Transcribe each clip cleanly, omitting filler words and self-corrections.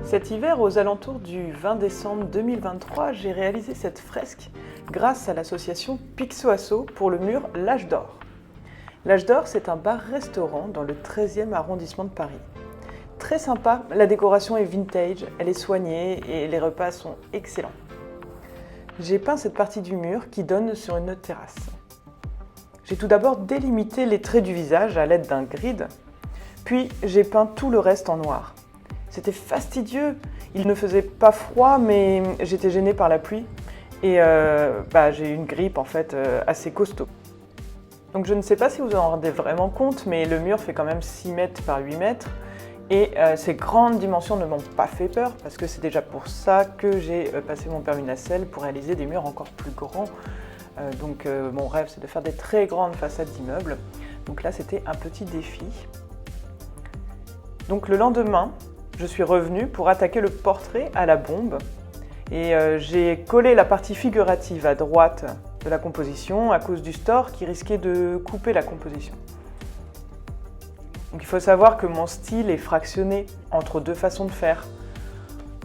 Cet hiver, aux alentours du 20 décembre 2023, j'ai réalisé cette fresque grâce à l'association Pixoasso pour le mur L'Âge d'Or. L'Âge d'Or, c'est un bar-restaurant dans le 13e arrondissement de Paris. Très sympa, la décoration est vintage, elle est soignée et les repas sont excellents. J'ai peint cette partie du mur qui donne sur une terrasse. J'ai tout d'abord délimité les traits du visage à l'aide d'un grid, puis j'ai peint tout le reste en noir. C'était fastidieux, il ne faisait pas froid mais j'étais gênée par la pluie et j'ai eu une grippe en fait assez costaud. Donc je ne sais pas si vous en rendez vraiment compte, mais le mur fait quand même 6 mètres par 8 mètres et ces grandes dimensions ne m'ont pas fait peur parce que c'est déjà pour ça que j'ai passé mon permis nacelle pour réaliser des murs encore plus grands. Mon rêve c'est de faire des très grandes façades d'immeubles. Donc là c'était un petit défi. Donc le lendemain, je suis revenue pour attaquer le portrait à la bombe et j'ai collé la partie figurative à droite de la composition à cause du store qui risquait de couper la composition. Donc il faut savoir que mon style est fractionné entre deux façons de faire.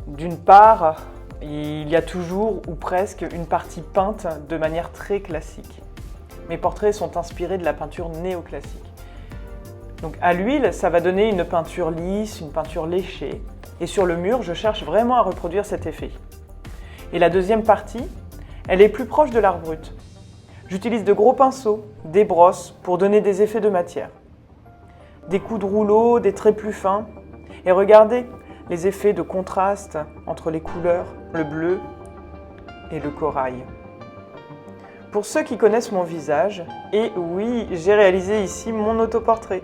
D'une part, il y a toujours ou presque une partie peinte de manière très classique. Mes portraits sont inspirés de la peinture néoclassique. Donc à l'huile, ça va donner une peinture lisse, une peinture léchée. Et sur le mur, je cherche vraiment à reproduire cet effet. Et la deuxième partie, elle est plus proche de l'art brut. J'utilise de gros pinceaux, des brosses pour donner des effets de matière. Des coups de rouleau, des traits plus fins. Et regardez les effets de contraste entre les couleurs, le bleu et le corail. Pour ceux qui connaissent mon visage, et oui, j'ai réalisé ici mon autoportrait.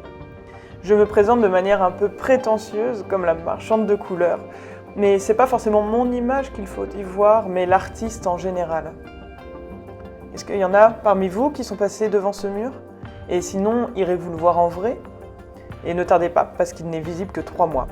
Je me présente de manière un peu prétentieuse, comme la marchande de couleurs, mais c'est pas forcément mon image qu'il faut y voir, mais l'artiste en général. Est-ce qu'il y en a parmi vous qui sont passés devant ce mur? Et sinon, irez-vous le voir en vrai? Et ne tardez pas, parce qu'il n'est visible que 3 mois.